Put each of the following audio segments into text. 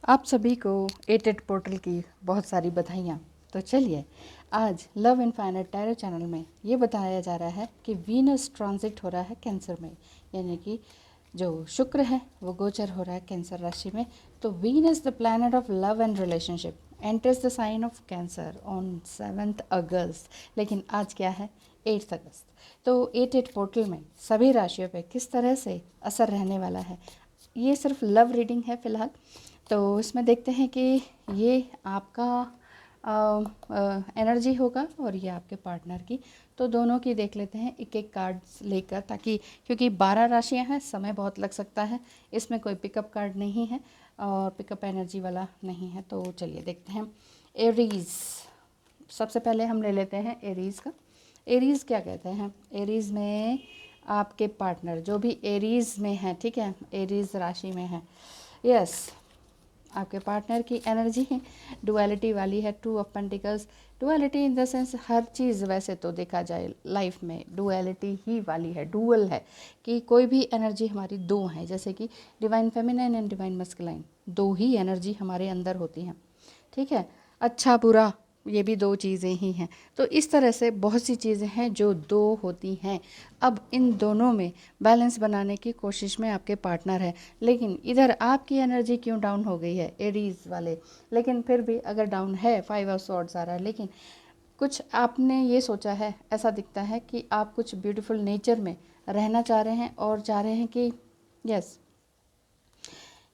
आप सभी को एटेड पोर्टल की बहुत सारी बधाइयाँ। तो चलिए आज लव इनफाइनाइट टैरो चैनल में ये बताया जा रहा है कि वीनस ट्रांजिट हो रहा है कैंसर में, यानी कि जो शुक्र है वो गोचर हो रहा है कैंसर राशि में। तो Venus the planet of love and relationship enters the sign of cancer on 7 August. लेकिन आज क्या है, 8 अगस्त। तो एटेड पोर्टल में सभी राशियों पे किस तरह से असर रहने वाला है, ये सिर्फ लव रीडिंग है फ़िलहाल। तो इसमें देखते हैं कि ये आपका एनर्जी होगा और ये आपके पार्टनर की। तो दोनों की देख लेते हैं एक एक कार्ड्स लेकर, ताकि क्योंकि 12 राशियां हैं, समय बहुत लग सकता है। इसमें कोई पिकअप कार्ड नहीं है और पिकअप एनर्जी वाला नहीं है। तो चलिए देखते हैं। एरीज, सबसे पहले हम ले लेते हैं एरीज़ का। एरीज़ क्या कहते हैं, एरीज़ में आपके पार्टनर जो भी एरीज़ में है, ठीक है, एरीज़ राशि में है, यस, आपके पार्टनर की एनर्जी है डुअलिटी वाली है। 2 of pentacles, duality in the sense हर चीज़ वैसे तो देखा जाए लाइफ में डुअलिटी ही वाली है, डुअल है कि कोई भी एनर्जी हमारी दो है, जैसे कि divine feminine and divine masculine, दो ही एनर्जी हमारे अंदर होती हैं, ठीक है। अच्छा बुरा ये भी दो चीज़ें ही हैं। तो इस तरह से बहुत सी चीज़ें हैं जो दो होती हैं। अब इन दोनों में बैलेंस बनाने की कोशिश में आपके पार्टनर है, लेकिन इधर आपकी एनर्जी क्यों डाउन हो गई है एरीज वाले। लेकिन फिर भी अगर डाउन है, 5 ऑफ स्वॉर्ड्स आ रहा है, लेकिन कुछ आपने ये सोचा है, ऐसा दिखता है कि आप कुछ ब्यूटीफुल नेचर में रहना चाह रहे हैं और चाह रहे हैं कि यस,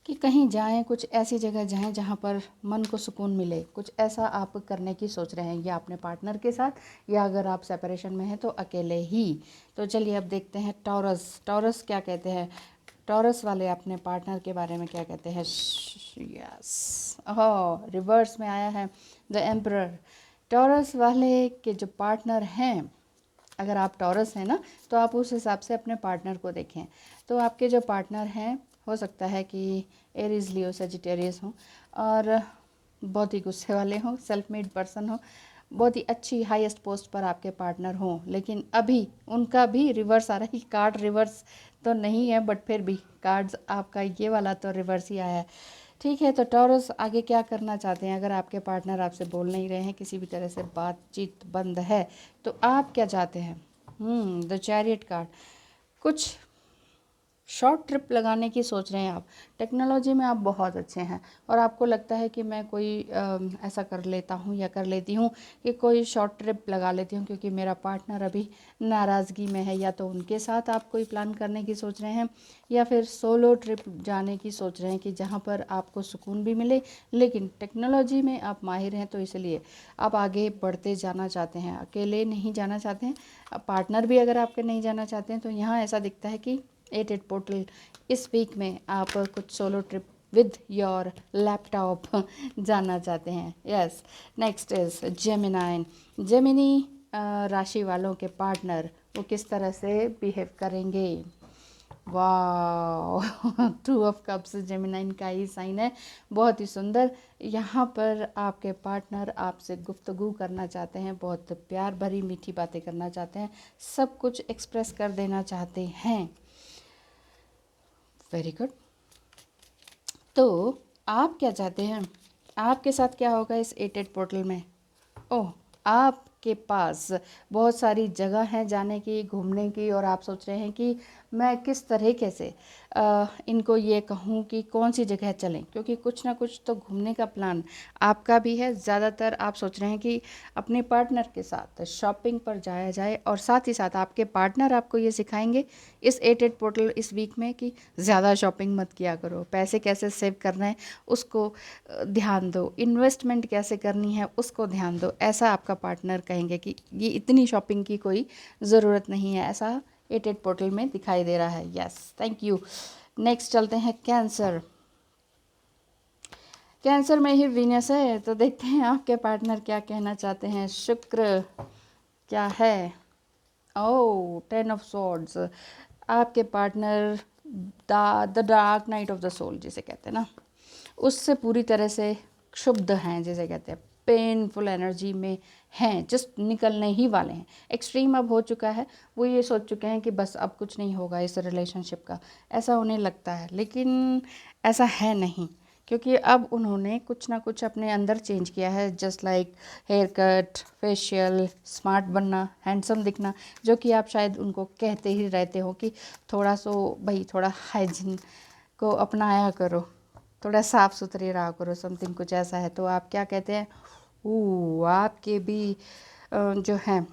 कि कहीं जाएं, कुछ ऐसी जगह जाएं जहां पर मन को सुकून मिले। कुछ ऐसा आप करने की सोच रहे हैं, या अपने पार्टनर के साथ, या अगर आप सेपरेशन में हैं तो अकेले ही। तो चलिए अब देखते हैं टॉरस। टॉरस क्या कहते हैं, टॉरस वाले अपने पार्टनर के बारे में क्या कहते हैं। यस, ओह, रिवर्स में आया है द एम्परर। टॉरस वाले के जो पार्टनर हैं, अगर आप टॉरस हैं ना, तो आप उस हिसाब से अपने पार्टनर को देखें। तो आपके जो पार्टनर हैं, हो सकता है कि एरीज, लियो, सेजिटेरियस हों और बहुत ही गुस्से वाले हों, सेल्फ मेड पर्सन हो, बहुत ही अच्छी हाईएस्ट पोस्ट पर आपके पार्टनर हों, लेकिन अभी उनका भी रिवर्स आ रहा है। कार्ड रिवर्स तो नहीं है, बट फिर भी कार्ड्स आपका ये वाला तो रिवर्स ही आया है, ठीक है। तो टॉरस आगे क्या करना चाहते हैं, अगर आपके पार्टनर आपसे बोल नहीं रहे हैं, किसी भी तरह से बातचीत बंद है, तो आप क्या चाहते हैं। द चैरियट कार्ड, कुछ शॉर्ट ट्रिप लगाने की सोच रहे हैं आप। टेक्नोलॉजी में आप बहुत अच्छे हैं और आपको लगता है कि मैं कोई ऐसा कर लेता हूँ या कर लेती हूँ कि कोई शॉर्ट ट्रिप लगा लेती हूँ, क्योंकि मेरा पार्टनर अभी नाराज़गी में है। या तो उनके साथ आप कोई प्लान करने की सोच रहे हैं, या फिर सोलो ट्रिप जाने की सोच रहे हैं कि जहाँ पर आपको सुकून भी मिले, लेकिन टेक्नोलॉजी में आप माहिर हैं, तो इसलिए आप आगे बढ़ते जाना चाहते हैं, अकेले नहीं जाना चाहते हैं। पार्टनर भी अगर आपके नहीं जाना चाहते हैं, तो यहाँ ऐसा दिखता है कि एटेड पोर्टल इस वीक में आप कुछ solo trip with your laptop जाना चाहते हैं। Yes, next is Gemini. Gemini राशि वालों के पार्टनर वो किस तरह से बिहेव करेंगे। वाह, 2 ऑफ कप्स जेमिनाइन का ही साइन है, बहुत ही सुंदर। यहाँ पर आपके पार्टनर आपसे गुफ्तगू करना चाहते हैं, बहुत प्यार भरी मीठी बातें करना चाहते हैं, सब कुछ एक्सप्रेस कर देना चाहते हैं। Very good. तो आप क्या चाहते हैं, आपके साथ क्या होगा इस एटेड पोर्टल में। ओह, आपके पास बहुत सारी जगह है जाने की, घूमने की, और आप सोच रहे हैं कि मैं किस तरीके से इनको ये कहूँ कि कौन सी जगह चलें, क्योंकि कुछ ना कुछ तो घूमने का प्लान आपका भी है। ज़्यादातर आप सोच रहे हैं कि अपने पार्टनर के साथ शॉपिंग पर जाया जाए, और साथ ही साथ आपके पार्टनर आपको ये सिखाएंगे इस एटेड पोर्टल इस वीक में कि ज़्यादा शॉपिंग मत किया करो, पैसे कैसे सेव करना है उसको ध्यान दो, इन्वेस्टमेंट कैसे करनी है उसको ध्यान दो। ऐसा आपका पार्टनर कहेंगे कि ये इतनी शॉपिंग की कोई ज़रूरत नहीं है, ऐसा एटेड पोर्टल में दिखाई दे रहा है। Yes, thank you. नेक्स्ट चलते हैं कैंसर। कैंसर में ही वीनस है, तो देखते हैं आपके पार्टनर क्या कहना चाहते हैं। शुक्र क्या है, ओह, 10 ऑफ स्वॉर्ड्स। आपके partner the dark night of the soul जिसे कहते हैं ना, उससे पूरी तरह से क्षुब्ध हैं, जिसे कहते हैं पेनफुल एनर्जी में हैं, जस्ट निकलने ही वाले हैं। एक्सट्रीम अब हो चुका है, वो ये सोच चुके हैं कि बस अब कुछ नहीं होगा इस रिलेशनशिप का, ऐसा उन्हें लगता है, लेकिन ऐसा है नहीं, क्योंकि अब उन्होंने कुछ ना कुछ अपने अंदर चेंज किया है, just like hair cut, facial, smart बनना, हैंडसम दिखना, जो कि आप शायद उनको कहते ही रहते हो कि थोड़ा सो भाई थोड़ा हाइजीन को अपनाया करो, थोड़ा साफ सुथरे रहा करो, समथिंग कुछ ऐसा है। तो आप क्या कहते हैं, आपके भी जो है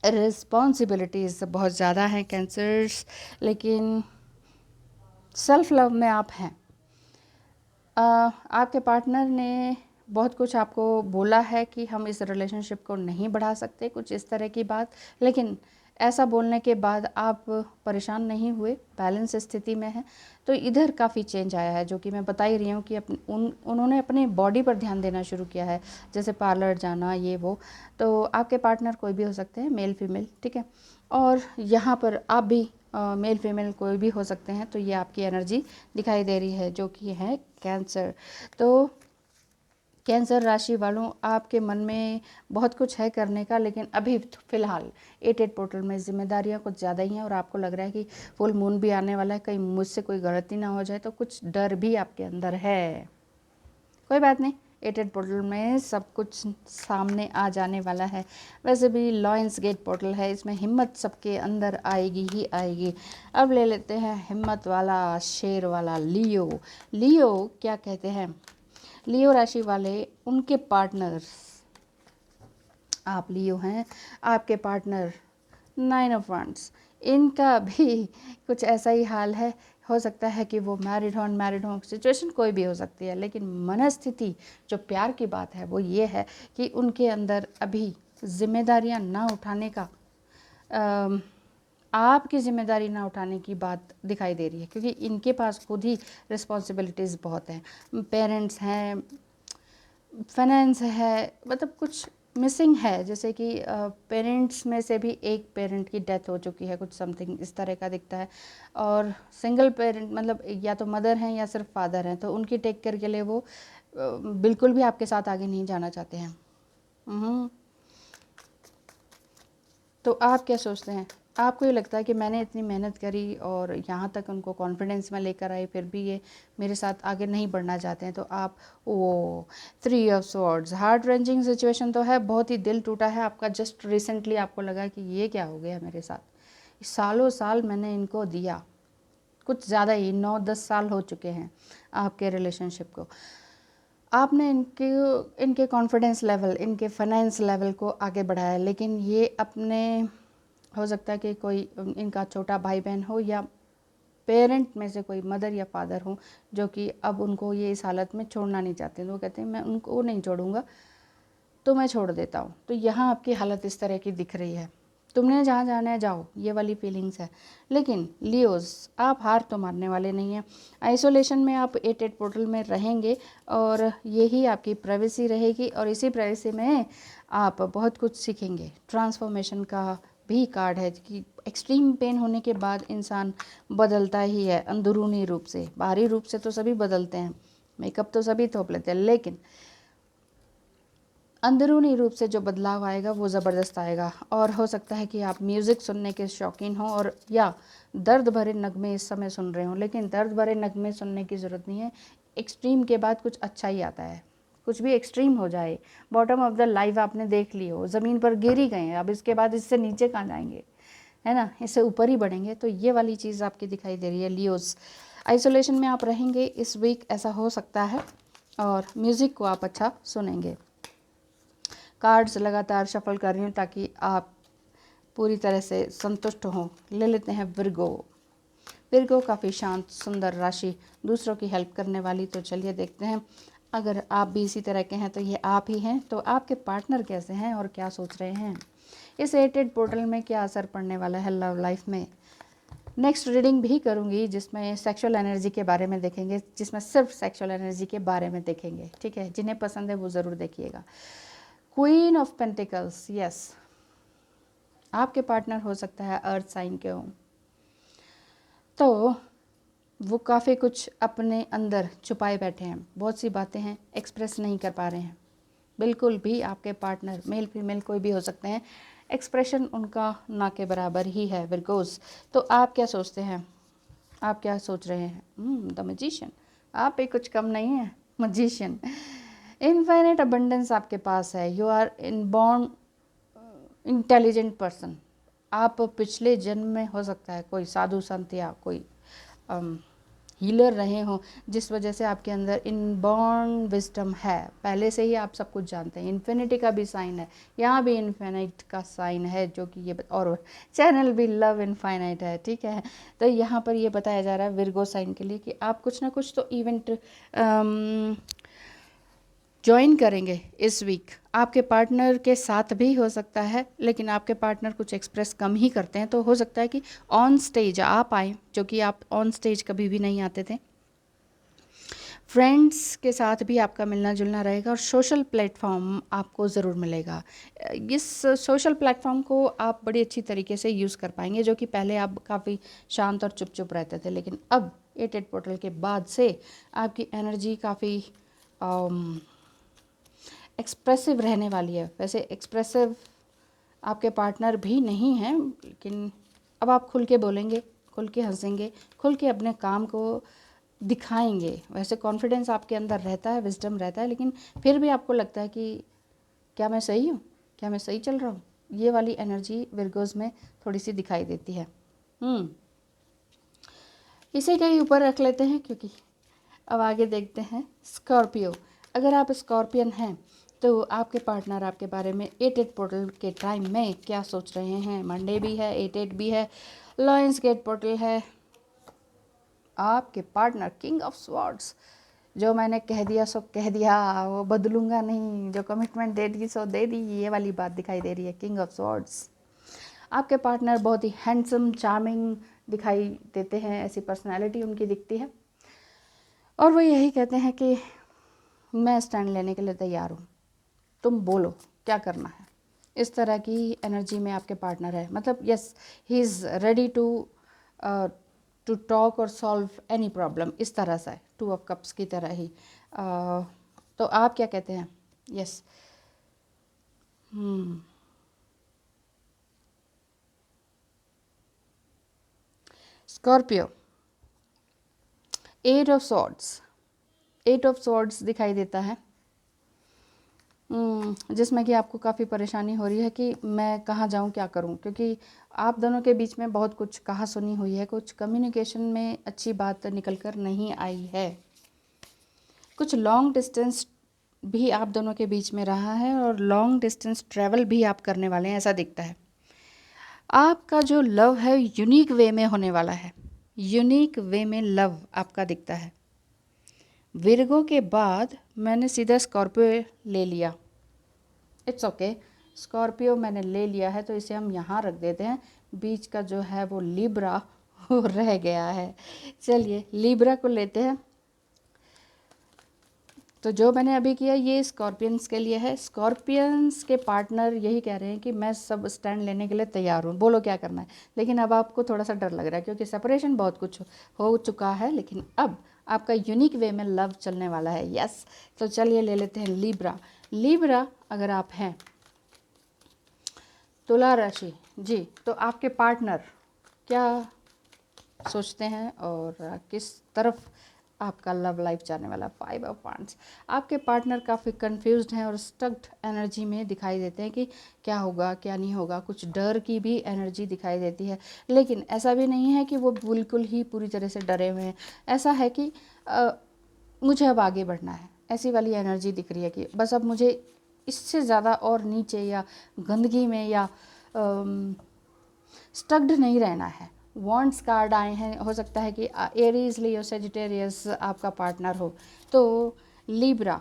रिस्पॉन्सिबिलिटीज़ बहुत ज़्यादा हैं कैंसर्स, लेकिन सेल्फ लव में आप हैं। आपके पार्टनर ने बहुत कुछ आपको बोला है कि हम इस रिलेशनशिप को नहीं बढ़ा सकते, कुछ इस तरह की बात, लेकिन ऐसा बोलने के बाद आप परेशान नहीं हुए, बैलेंस स्थिति में हैं। तो इधर काफ़ी चेंज आया है, जो कि मैं बता ही रही हूँ कि उन्होंने अपने बॉडी पर ध्यान देना शुरू किया है, जैसे पार्लर जाना, ये वो। तो आपके पार्टनर कोई भी हो सकते हैं, मेल फीमेल, ठीक है। और यहाँ पर आप भी मेल फीमेल कोई भी हो सकते हैं। तो ये आपकी एनर्जी दिखाई दे रही है, जो कि है कैंसर। तो कैंसर राशि वालों, आपके मन में बहुत कुछ है करने का, लेकिन अभी फ़िलहाल 8 पोर्टल में जिम्मेदारियां कुछ ज़्यादा ही हैं और आपको लग रहा है कि फुल मून भी आने वाला है, कहीं मुझसे कोई गलती ना हो जाए, तो कुछ डर भी आपके अंदर है। कोई बात नहीं, 8 पोर्टल में सब कुछ सामने आ जाने वाला है। वैसे भी लॉयंस गेट पोर्टल है, इसमें हिम्मत सबके अंदर आएगी ही आएगी। अब ले लेते हैं हिम्मत वाला, शेर वाला लियो। लियो क्या कहते हैं, लियो राशि वाले, उनके पार्टनर्स, आप लियो हैं, आपके पार्टनर 9 ऑफ वंड्स, इनका भी कुछ ऐसा ही हाल है। हो सकता है कि वो मैरिड हो, अनमैरिड हो, सिचुएशन कोई भी हो सकती है, लेकिन मनस्थिति जो प्यार की बात है वो ये है कि उनके अंदर अभी जिम्मेदारियां ना उठाने का, आपकी ज़िम्मेदारी ना उठाने की बात दिखाई दे रही है, क्योंकि इनके पास खुद ही रिस्पॉन्सिबिलिटीज़ बहुत हैं, पेरेंट्स हैं, फाइनेंस है, मतलब कुछ मिसिंग है, जैसे कि पेरेंट्स में से भी एक पेरेंट की डेथ हो चुकी है, कुछ समथिंग इस तरह का दिखता है। और सिंगल पेरेंट मतलब या तो मदर हैं या सिर्फ फादर हैं, तो उनकी टेक केयर के लिए वो बिल्कुल भी आपके साथ आगे नहीं जाना चाहते हैं। तो आप क्या सोचते हैं, आपको ये लगता है कि मैंने इतनी मेहनत करी और यहाँ तक उनको कॉन्फिडेंस में लेकर आई, फिर भी ये मेरे साथ आगे नहीं बढ़ना चाहते हैं। तो आप वो 3 of swords, heart ranging situation तो है, बहुत ही दिल टूटा है आपका। जस्ट रिसेंटली आपको लगा कि ये क्या हो गया मेरे साथ, सालों साल मैंने इनको दिया, कुछ ज़्यादा ही 9-10 साल हो चुके हैं आपके रिलेशनशिप को। आपने इनके कॉन्फिडेंस लेवल, इनके फाइनेंस लेवल को आगे बढ़ाया, लेकिन ये अपने, हो सकता है कि कोई इनका छोटा भाई बहन हो या पेरेंट में से कोई मदर या फादर हो, जो कि अब उनको ये इस हालत में छोड़ना नहीं चाहते। तो वो कहते हैं मैं उनको नहीं छोड़ूंगा, तो मैं छोड़ देता हूँ। तो यहाँ आपकी हालत इस तरह की दिख रही है, तुमने जहाँ जाना है जाओ, ये वाली फीलिंग्स है। लेकिन लियोस, आप हार तो मानने वाले नहीं हैं। आइसोलेशन में आप 8 पोर्टल में रहेंगे और यही आपकी प्राइवेसी रहेगी, और इसी प्राइवेसी में आप बहुत कुछ सीखेंगे। ट्रांसफॉर्मेशन का भी कार्ड है कि एक्सट्रीम पेन होने के बाद इंसान बदलता ही है, अंदरूनी रूप से। बाहरी रूप से तो सभी बदलते हैं, मेकअप तो सभी थोप लेते हैं, लेकिन अंदरूनी रूप से जो बदलाव आएगा वो ज़बरदस्त आएगा। और हो सकता है कि आप म्यूज़िक सुनने के शौकीन हो और या दर्द भरे नगमे इस समय सुन रहे हो, लेकिन दर्द भरे नगमे सुनने की ज़रूरत नहीं है। एक्सट्रीम के बाद कुछ अच्छा ही आता है, कुछ भी एक्सट्रीम हो जाए, बॉटम ऑफ द लाइफ आपने देख ली हो, ज़मीन पर गिर ही गए, अब इसके बाद इससे नीचे कहाँ जाएंगे, है ना, इससे ऊपर ही बढ़ेंगे। तो ये वाली चीज़ आपकी दिखाई दे रही है लियोस। आइसोलेशन में आप रहेंगे इस वीक, ऐसा हो सकता है, और म्यूज़िक को आप अच्छा सुनेंगे। कार्ड्स लगातार शफल कर रही हूँ ताकि आप पूरी तरह से संतुष्ट हों। ले लेते हैं विर्गो। विर्गो काफ़ी शांत सुंदर राशि, दूसरों की हेल्प करने वाली। तो चलिए देखते हैं, अगर आप भी इसी तरह के हैं तो ये आप ही हैं। तो आपके पार्टनर कैसे हैं और क्या सोच रहे हैं, इस 8 पोर्टल में क्या असर पड़ने वाला है लव लाइफ में। नेक्स्ट रीडिंग भी करूँगी जिसमें सेक्सुअल एनर्जी के बारे में देखेंगे, जिसमें सिर्फ सेक्सुअल एनर्जी के बारे में देखेंगे, ठीक है। जिन्हें पसंद है वो ज़रूर देखिएगा। क्वीन ऑफ पेंटिकल्स, यस, आपके पार्टनर हो सकता है अर्थ साइन के हों, तो वो काफ़ी कुछ अपने अंदर छुपाए बैठे हैं, बहुत सी बातें हैं एक्सप्रेस नहीं कर पा रहे हैं। बिल्कुल भी आपके पार्टनर मेल फीमेल कोई भी हो सकते हैं, एक्सप्रेशन उनका ना के बराबर ही है विर्गोस। तो आप क्या सोचते हैं, आप क्या सोच रहे हैं, द मैजिशियन, आप ही कुछ कम नहीं है, मजिशियन। इनफाइनाइट अबंडेंस आपके पास है। You are in born intelligent person. आप पिछले जन्म में हो सकता है कोई साधु संत या कोई हीलर रहे हो, जिस वजह से आपके अंदर इनबॉर्न विजडम है। पहले से ही आप सब कुछ जानते हैं। इन्फिनिटी का भी साइन है, यहाँ भी इन्फिनिट का साइन है, जो कि ये और चैनल भी लव इनफाइनाइट है, ठीक है। तो यहाँ पर ये बताया जा रहा है विर्गो साइन के लिए कि आप कुछ ना कुछ तो इवेंट ज्वाइन करेंगे इस वीक। आपके पार्टनर के साथ भी हो सकता है, लेकिन आपके पार्टनर कुछ एक्सप्रेस कम ही करते हैं, तो हो सकता है कि ऑन स्टेज आप आए, जो कि आप ऑन स्टेज कभी भी नहीं आते थे। फ्रेंड्स के साथ भी आपका मिलना जुलना रहेगा और सोशल प्लेटफॉर्म आपको ज़रूर मिलेगा। इस सोशल प्लेटफॉर्म को आप बड़ी अच्छी तरीके से यूज़ कर पाएंगे, जो कि पहले आप काफ़ी शांत और चुप चुप रहते थे, लेकिन अब 88 पोर्टल के बाद से आपकी एनर्जी काफ़ी एक्सप्रेसिव रहने वाली है। वैसे एक्सप्रेसिव आपके पार्टनर भी नहीं हैं, लेकिन अब आप खुल के बोलेंगे, खुल के हंसेंगे, खुल के अपने काम को दिखाएंगे। वैसे कॉन्फिडेंस आपके अंदर रहता है, विजडम रहता है, लेकिन फिर भी आपको लगता है कि क्या मैं सही हूँ, क्या मैं सही चल रहा हूँ। ये वाली एनर्जी विर्गोस में थोड़ी सी दिखाई देती है। इसे कहीं ऊपर रख लेते हैं, क्योंकि अब आगे देखते हैं स्कॉर्पियो। अगर आप स्कॉर्पियन हैं तो आपके पार्टनर आपके बारे में 88 पोर्टल के टाइम में क्या सोच रहे हैं। मंडे भी है, 88 भी है, लॉयंस गेट पोर्टल है। आपके पार्टनर किंग ऑफ स्वॉर्ड्स, जो मैंने कह दिया सो कह दिया, वो बदलूंगा नहीं, जो कमिटमेंट दे दी सो दे दी, ये वाली बात दिखाई दे रही है। किंग ऑफ स्वॉर्ड्स आपके पार्टनर बहुत ही हैंडसम, चार्मिंग दिखाई देते हैं, ऐसी पर्सनैलिटी उनकी दिखती है, और वो यही कहते हैं कि मैं स्टैंड लेने के लिए तैयार हूँ, तुम बोलो क्या करना है। इस तरह की एनर्जी में आपके पार्टनर है। मतलब yes, he is ready to talk और सॉल्व एनी प्रॉब्लम, इस तरह से 2 ऑफ कप्स की तरह ही। तो आप क्या कहते हैं? यस। स्कॉर्पियो 8 ऑफ सॉर्ड्स दिखाई देता है, जिसमें कि आपको काफ़ी परेशानी हो रही है कि मैं कहाँ जाऊँ, क्या करूँ, क्योंकि आप दोनों के बीच में बहुत कुछ कहा सुनी हुई है, कुछ कम्युनिकेशन में अच्छी बात निकल कर नहीं आई है, कुछ लॉन्ग डिस्टेंस भी आप दोनों के बीच में रहा है, और लॉन्ग डिस्टेंस ट्रैवल भी आप करने वाले हैं, ऐसा दिखता है। आपका जो लव है यूनिक वे में होने वाला है, यूनिक वे में लव आपका दिखता है। विर्गो के बाद मैंने सीधा स्कॉर्पियो ले लिया। इट्स ओके, स्कॉर्पियो मैंने ले लिया है, तो इसे हम यहाँ रख देते हैं। बीच का जो है वो लिब्रा वो रह गया है। चलिए लिब्रा को लेते हैं। तो जो मैंने अभी किया ये स्कॉर्पियंस के लिए है। स्कॉर्पियंस के पार्टनर यही कह रहे हैं कि मैं सब स्टैंड लेने के लिए तैयार हूँ, बोलो क्या करना है। लेकिन अब आपको थोड़ा सा डर लग रहा है, क्योंकि सेपरेशन बहुत कुछ हो चुका है, लेकिन अब आपका यूनिक वे में लव चलने वाला है। यस, तो चलिए ले लेते हैं लिब्रा। लिब्रा अगर आप हैं तुला राशि जी, तो आपके पार्टनर क्या सोचते हैं और किस तरफ आपका लव लाइफ जाने वाला। 5 ऑफ वांड्स, आपके पार्टनर काफ़ी कंफ्यूज्ड हैं और स्टक्ड एनर्जी में दिखाई देते हैं कि क्या होगा क्या नहीं होगा। कुछ डर की भी एनर्जी दिखाई देती है, लेकिन ऐसा भी नहीं है कि वो बिल्कुल ही पूरी तरह से डरे हुए हैं। ऐसा है कि मुझे अब आगे बढ़ना है, ऐसी वाली एनर्जी दिख रही है कि बस अब मुझे इससे ज़्यादा और नीचे या गंदगी में या स्टक्ड नहीं रहना है। वॉन्ड्स कार्ड आए हैं, हो सकता है कि एरीज, लियो, सेजिटेरियस आपका पार्टनर हो। तो लिब्रा,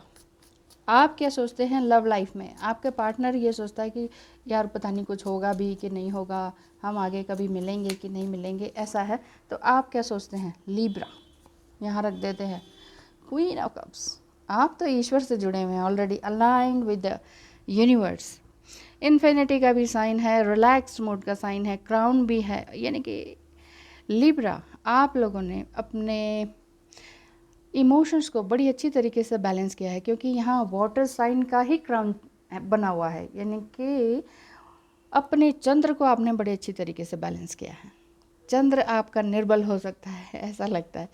आप क्या सोचते हैं लव लाइफ में? आपके पार्टनर ये सोचता है कि यार पता नहीं कुछ होगा भी कि नहीं होगा, हम आगे कभी मिलेंगे कि नहीं मिलेंगे, ऐसा है। तो आप क्या सोचते हैं लिब्रा? यहाँ रख देते हैं क्वीन ऑफ कप्स। आप तो ईश्वर से जुड़े हुए हैं already, aligned with the universe. Infinity का भी साइन है, रिलैक्स्ड मूड का साइन है, क्राउन भी है। यानी कि लिब्रा, आप लोगों ने अपने इमोशंस को बड़ी अच्छी तरीके से बैलेंस किया है, क्योंकि यहाँ वाटर साइन का ही क्राउन बना हुआ है। यानी कि अपने चंद्र को आपने बड़े अच्छी तरीके से बैलेंस किया है। चंद्र आपका निर्बल हो सकता है। ऐसा लगता है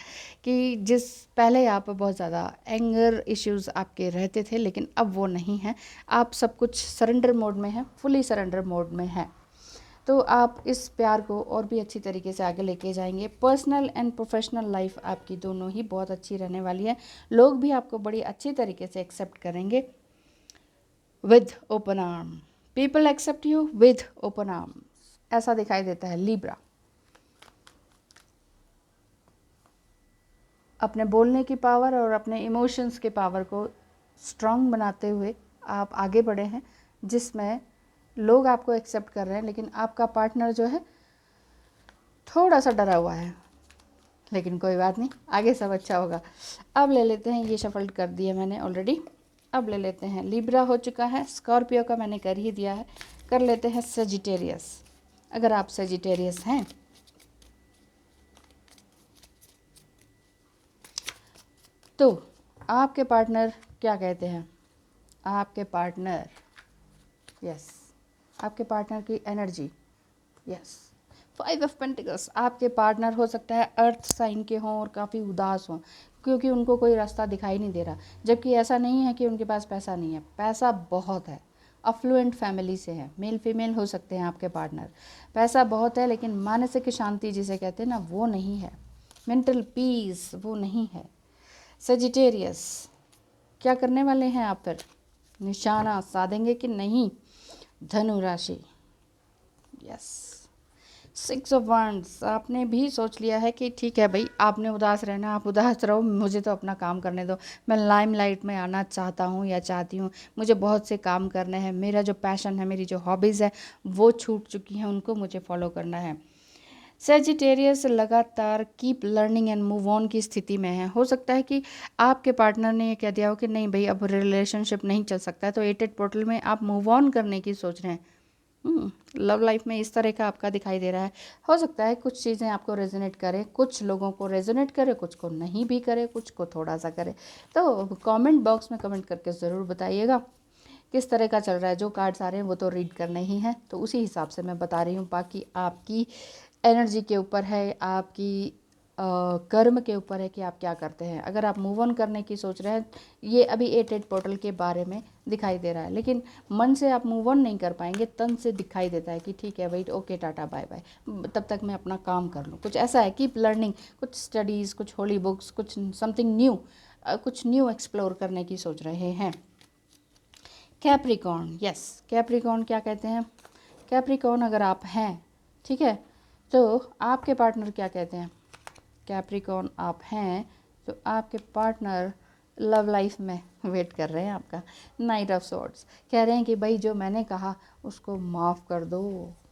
कि जिस पहले आप बहुत ज़्यादा एंगर इश्यूज़ आपके रहते थे, लेकिन अब वो नहीं है। आप सब कुछ सरेंडर मोड में हैं, फुली सरेंडर मोड में हैं। तो आप इस प्यार को और भी अच्छी तरीके से आगे लेके जाएंगे। पर्सनल एंड प्रोफेशनल लाइफ आपकी दोनों ही बहुत अच्छी रहने वाली है। लोग भी आपको बड़ी अच्छी तरीके से एक्सेप्ट करेंगे with open arm. People accept you with open arm, ऐसा दिखाई देता है लिब्रा। अपने बोलने की पावर और अपने इमोशंस के पावर को स्ट्रांग बनाते हुए आप आगे बढ़े हैं, जिसमें लोग आपको एक्सेप्ट कर रहे हैं, लेकिन आपका पार्टनर जो है थोड़ा सा डरा हुआ है। लेकिन कोई बात नहीं, आगे सब अच्छा होगा। अब ले लेते हैं, ये शफल कर दिया मैंने ऑलरेडी। अब ले लेते हैं, लिब्रा हो चुका है, स्कॉर्पियो का मैंने कर ही दिया है। कर लेते हैं सेजिटेरियस। अगर आप सेजिटेरियस हैं तो आपके पार्टनर क्या कहते हैं? आपके पार्टनर, यस, आपके पार्टनर की एनर्जी, यस, 5 ऑफ पेंटिकल्स। आपके पार्टनर हो सकता है अर्थ साइन के हों और काफ़ी उदास हों, क्योंकि उनको कोई रास्ता दिखाई नहीं दे रहा। जबकि ऐसा नहीं है कि उनके पास पैसा नहीं है, पैसा बहुत है। अफ्लुएंट फैमिली से है, मेल फीमेल हो सकते हैं आपके पार्टनर। पैसा बहुत है, लेकिन मानसिक शांति जिसे कहते हैं ना, वो नहीं है। मेंटल पीस वो नहीं है। सेजिटेरियस, क्या करने वाले हैं आप फिर? निशाना साधेंगे कि नहीं? धनु राशि, यस, 6 ऑफ वांड्स। आपने भी सोच लिया है कि ठीक है भाई, आपने उदास रहना, आप उदास रहो, मुझे तो अपना काम करने दो। मैं लाइमलाइट में आना चाहता हूँ या चाहती हूँ, मुझे बहुत से काम करने हैं, मेरा जो पैशन है, मेरी जो हॉबीज़ है वो छूट चुकी हैं, उनको मुझे फॉलो करना है। सेजिटेरियस लगातार keep learning and move on की स्थिति में है। हो सकता है कि आपके पार्टनर ने ये कह दिया हो कि नहीं भाई, अब रिलेशनशिप नहीं चल सकता है, तो 8 पोर्टल में आप मूव ऑन करने की सोच रहे हैं। लव लाइफ में इस तरह का आपका दिखाई दे रहा है। हो सकता है कुछ चीज़ें आपको रेजोनेट करें, कुछ लोगों को रेजोनेट करे, कुछ को नहीं भी करे, कुछ को थोड़ा सा करे। तो कमेंट बॉक्स में कमेंट करके ज़रूर बताइएगा किस तरह का चल रहा है। जो कार्ड्स आ रहे हैं वो तो रीड करने ही हैं, तो उसी हिसाब से मैं बता रही हूँ। बाकी आपकी एनर्जी के ऊपर है, आपकी कर्म के ऊपर है कि आप क्या करते हैं। अगर आप मूव ऑन करने की सोच रहे हैं, ये अभी 8 पोर्टल के बारे में दिखाई दे रहा है, लेकिन मन से आप मूव ऑन नहीं कर पाएंगे। तन से दिखाई देता है कि ठीक है भाई, ओके, टाटा बाय बाय, तब तक मैं अपना काम कर लूँ। कुछ ऐसा है, कीप लर्निंग, कुछ स्टडीज़, कुछ होली बुक्स, कुछ समथिंग न्यू, कुछ न्यू एक्सप्लोर करने की सोच रहे हैं। कैप्रिकॉर्न, यस, कैप्रिकॉर्न क्या कहते हैं? कैप्रिकॉर्न अगर आप हैं, ठीक है, तो आपके पार्टनर क्या कहते हैं? कैप्रिकॉर्न आप हैं तो आपके पार्टनर लव लाइफ में वेट कर रहे हैं आपका। नाइट ऑफ सॉर्ड्स कह रहे हैं कि भाई, जो मैंने कहा उसको माफ़ कर दो,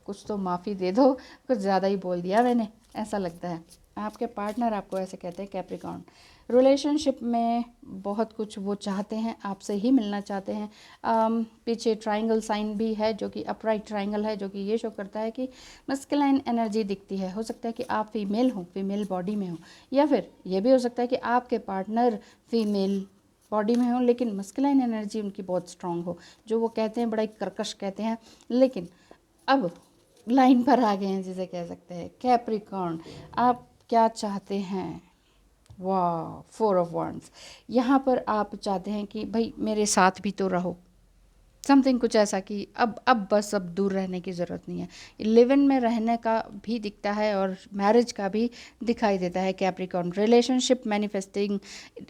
कुछ तो माफ़ी दे दो, कुछ ज़्यादा ही बोल दिया मैंने, ऐसा लगता है। आपके पार्टनर आपको ऐसे कहते हैं, कैप्रिकॉर्न। रिलेशनशिप में बहुत कुछ वो चाहते हैं, आपसे ही मिलना चाहते हैं। पीछे ट्रायंगल साइन भी है, जो कि अपराइट ट्रायंगल है, जो कि ये शो करता है कि मस्कुलाइन एनर्जी दिखती है। हो सकता है कि आप फीमेल हो, फीमेल बॉडी में हो, या फिर ये भी हो सकता है कि आपके पार्टनर फीमेल बॉडी में हो, लेकिन मस्कुलाइन एनर्जी उनकी बहुत स्ट्रांग हो। जो वो कहते हैं बड़ा ही कर्कश कहते हैं, लेकिन अब लाइन पर आ गए हैं, जिसे कह सकते हैं। कैप्रिकॉर्न, आप क्या चाहते हैं? वाह, 4 ऑफ वांड्स। यहाँ पर आप चाहते हैं कि भाई मेरे साथ भी तो रहो, समथिंग कुछ ऐसा कि अब बस अब दूर रहने की ज़रूरत नहीं है। लिव इन में रहने का भी दिखता है और मैरिज का भी दिखाई देता है। कैप्रिकॉर्न रिलेशनशिप मैनिफेस्टिंग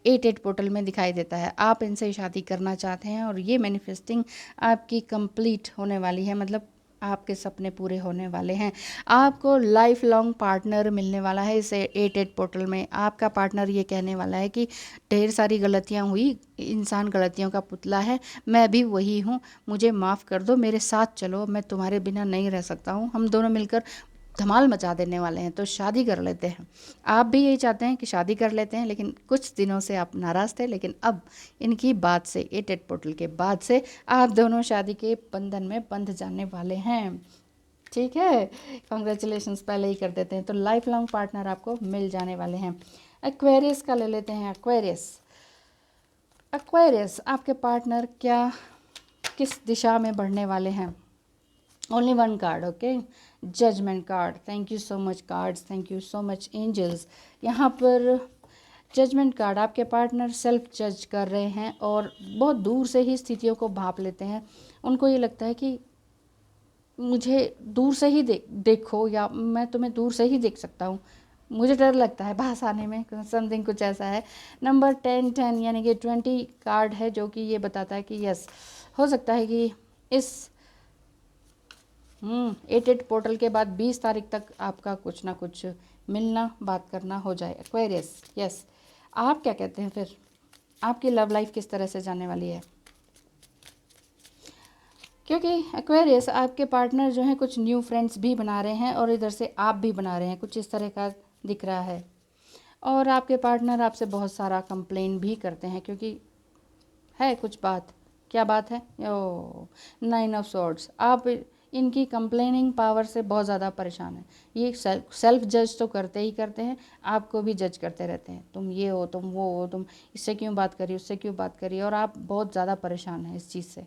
8 पोर्टल में दिखाई देता है। आप इनसे शादी करना चाहते हैं और ये मैनिफेस्टिंग आपकी कंप्लीट होने वाली है, मतलब आपके सपने पूरे होने वाले हैं। आपको लाइफ लॉन्ग पार्टनर मिलने वाला है इस 8 पोर्टल में। आपका पार्टनर ये कहने वाला है कि ढेर सारी गलतियां हुई, इंसान गलतियों का पुतला है, मैं भी वही हूँ, मुझे माफ़ कर दो, मेरे साथ चलो, मैं तुम्हारे बिना नहीं रह सकता हूँ, हम दोनों मिलकर धमाल मचा देने वाले हैं, तो शादी कर लेते हैं। आप भी यही चाहते हैं कि शादी कर लेते हैं, लेकिन कुछ दिनों से आप नाराज़ थे, लेकिन अब इनकी बात से, 8 पोर्टल के बाद से आप दोनों शादी के बंधन में बंध जाने वाले हैं। ठीक है, कॉन्ग्रेचुलेशंस पहले ही कर देते हैं। तो लाइफ लॉन्ग पार्टनर आपको मिल जाने वाले हैं। एक्वेरियस का ले लेते हैं। एक्वेरियस आपके पार्टनर क्या किस दिशा में बढ़ने वाले हैं? Only 1 card, okay. Judgement card, thank you so much cards, thank you so much angels. यहाँ पर जजमेंट कार्ड, आपके पार्टनर सेल्फ जज कर रहे हैं और बहुत दूर से ही स्थितियों को भांप लेते हैं। उनको ये लगता है कि मुझे दूर से ही देखो, या मैं तुम्हें दूर से ही देख सकता हूँ, मुझे डर लगता है पास आने में, समथिंग कुछ ऐसा है। नंबर 10 यानी कि 20 कार्ड है, जो कि ये बताता है कि यस, हो सकता है कि इस 8 पोर्टल के बाद 20 तारीख तक आपका कुछ ना कुछ मिलना, बात करना हो जाए। एक्वेरियस, यस, आप क्या कहते हैं फिर, आपकी लव लाइफ किस तरह से जाने वाली है? क्योंकि एक्वेरियस, आपके पार्टनर जो हैं कुछ न्यू फ्रेंड्स भी बना रहे हैं और इधर से आप भी बना रहे हैं, कुछ इस तरह का दिख रहा है। और आपके पार्टनर आपसे बहुत सारा कंप्लेन भी करते हैं, क्योंकि है कुछ बात। क्या बात है? ओ 9 ऑफ सॉर्ड्स, आप इनकी कंप्लेनिंग पावर से बहुत ज़्यादा परेशान हैं। ये सेल्फ जज तो करते ही करते हैं, आपको भी जज करते रहते हैं, तुम ये हो, तुम वो हो, तुम इससे क्यों बात करी, उससे क्यों बात करी, और आप बहुत ज़्यादा परेशान हैं इस चीज़ से।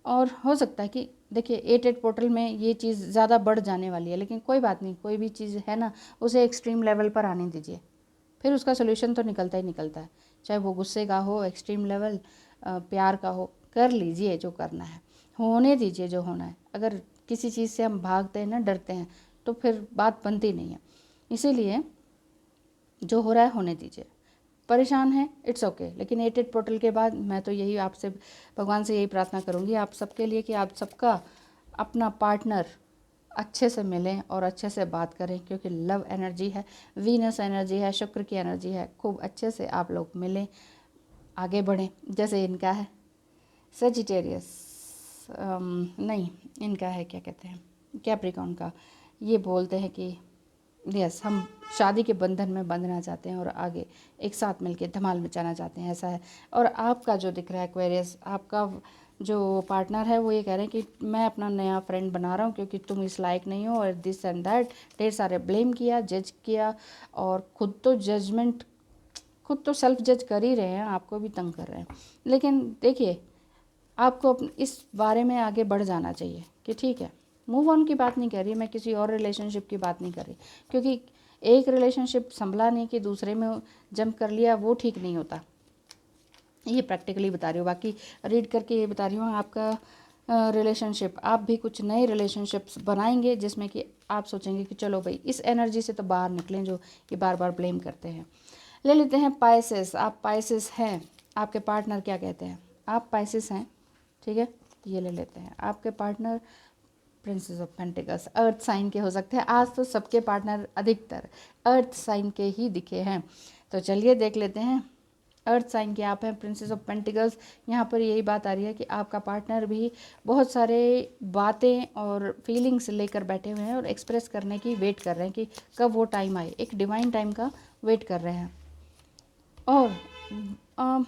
और हो सकता है कि देखिए 8 पोर्टल में ये चीज़ ज़्यादा बढ़ जाने वाली है, लेकिन कोई बात नहीं, कोई भी चीज़ है ना, उसे एक्सट्रीम लेवल पर आने दीजिए, फिर उसका सोल्यूशन तो निकलता ही निकलता है। चाहे वो गुस्से का हो, एक्सट्रीम लेवल, प्यार का हो, कर लीजिए जो करना है, होने दीजिए जो होना है। अगर किसी चीज़ से हम भागते हैं ना, डरते हैं, तो फिर बात बनती नहीं है। इसीलिए जो हो रहा है होने दीजिए। परेशान है, इट्स ओके, लेकिन 8 पोर्टल के बाद मैं तो यही आपसे, भगवान से यही प्रार्थना करूँगी आप सबके लिए कि आप सबका अपना पार्टनर अच्छे से मिलें और अच्छे से बात करें, क्योंकि लव एनर्जी है, वीनस एनर्जी है, शुक्र की एनर्जी है। खूब अच्छे से आप लोग मिलें, आगे बढ़ें। जैसे इनका है सजिटेरियस, नहीं, इनका है क्या कहते हैं, कैप्रिकॉर्न का। ये बोलते हैं कि यस, हम शादी के बंधन में बंधना चाहते हैं और आगे एक साथ मिलके धमाल मचाना चाहते हैं, ऐसा है। और आपका जो दिख रहा है एक्वेरियस, आपका जो पार्टनर है वो ये कह रहे हैं कि मैं अपना नया फ्रेंड बना रहा हूँ, क्योंकि तुम इस लायक नहीं हो, और दिस एंड दैट, ढेर सारे ब्लेम किया, जज किया, और खुद तो सेल्फ जज कर ही रहे हैं, आपको भी तंग कर रहे हैं। लेकिन देखिए, आपको इस बारे में आगे बढ़ जाना चाहिए कि ठीक है, मूव ऑन की बात नहीं कर रही मैं, किसी और रिलेशनशिप की बात नहीं कर रही, क्योंकि एक रिलेशनशिप संभला नहीं कि दूसरे में जंप कर लिया, वो ठीक नहीं होता। ये प्रैक्टिकली बता रही हूँ, बाकी रीड करके ये बता रही हूँ। आपका रिलेशनशिप, आप भी कुछ नए रिलेशनशिप्स बनाएंगे, जिसमें कि आप सोचेंगे कि चलो भाई, इस एनर्जी से तो बाहर निकलें जो ये बार बार ब्लेम करते हैं। ले लेते हैं पाइसेस, आप पाइसेस हैं, आपके पार्टनर क्या कहते हैं? आप पाइसेस हैं, ठीक है, ये ले लेते हैं। आपके partner princess of pentacles, earth sign के हो सकते हैं। आज तो सबके पार्टनर अधिकतर अर्थ साइन के ही दिखे हैं, तो चलिए देख लेते हैं। अर्थ साइन के आप हैं, प्रिंसेस ऑफ पेंटिकल्स। यहाँ पर यही बात आ रही है कि आपका पार्टनर भी बहुत सारे बातें और फीलिंग्स लेकर बैठे हुए हैं और एक्सप्रेस करने की वेट कर रहे हैं कि कब वो टाइम आए, एक डिवाइन टाइम का वेट कर रहे हैं। और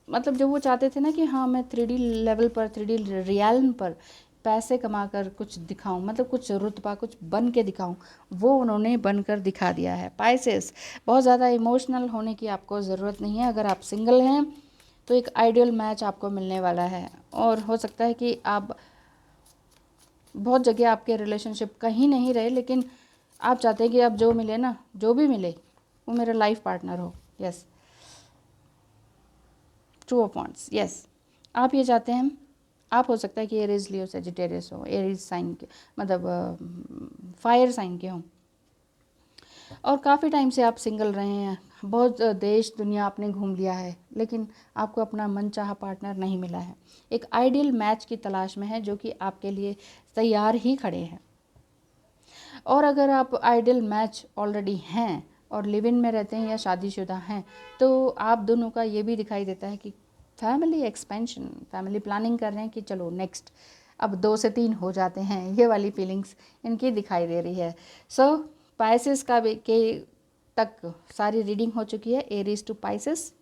मतलब जो वो चाहते थे ना कि हाँ, मैं 3D लेवल पर, 3D रियल्म पर पैसे कमाकर कुछ दिखाऊं, मतलब कुछ रुतबा कुछ बन के दिखाऊं, वो उन्होंने बनकर दिखा दिया है। पाइसेस, बहुत ज़्यादा इमोशनल होने की आपको ज़रूरत नहीं है। अगर आप सिंगल हैं तो एक आइडियल मैच आपको मिलने वाला है, और हो सकता है कि आप बहुत जगह आपके रिलेशनशिप कहीं नहीं रहे, लेकिन आप चाहते हैं कि अब जो मिले ना, जो भी मिले वो मेरा लाइफ पार्टनर हो। Yes, two of wands, yes, आप ये चाहते हैं। आप हो सकता है कि एरीज, लियो, सेजिटेरियस हो, एरीज साइन के, मतलब फायर साइन के हों, और काफ़ी टाइम से आप सिंगल रहे हैं, बहुत देश दुनिया आपने घूम लिया है, लेकिन आपको अपना मनचाहा पार्टनर नहीं मिला है। एक आइडियल मैच की तलाश में है, जो कि आपके लिए तैयार ही खड़े हैं। और अगर आप आइडियल मैच ऑलरेडी हैं और लिव इन में रहते हैं या शादीशुदा हैं, तो आप दोनों का ये भी दिखाई देता है कि फैमिली एक्सपेंशन, फैमिली प्लानिंग कर रहे हैं कि चलो नेक्स्ट अब 2 से 3 हो जाते हैं, ये वाली फीलिंग्स इनकी दिखाई दे रही है। सो पाइसेस का भी के तक सारी रीडिंग हो चुकी है, एरीज टू पाइसेस,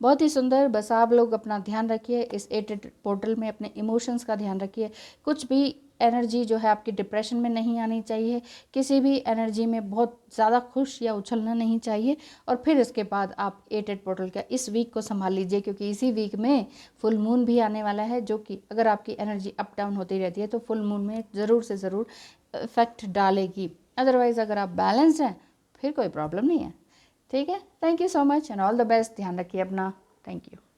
बहुत ही सुंदर। बस आप लोग अपना ध्यान रखिए, इस 8 पोर्टल में अपने इमोशंस का ध्यान रखिए, कुछ भी एनर्जी जो है आपकी डिप्रेशन में नहीं आनी चाहिए, किसी भी एनर्जी में बहुत ज़्यादा खुश या उछलना नहीं चाहिए। और फिर इसके बाद आप 8 पोर्टल का इस वीक को संभाल लीजिए, क्योंकि इसी वीक में फुल मून भी आने वाला है, जो कि अगर आपकी एनर्जी अप डाउन होती रहती है तो फुल मून में ज़रूर से ज़रूर इफेक्ट डालेगी। अदरवाइज़ अगर आप बैलेंस्ड हैं फिर कोई प्रॉब्लम नहीं है। ठीक है, thank you so much and all the best. ध्यान रखिए अपना। Thank you.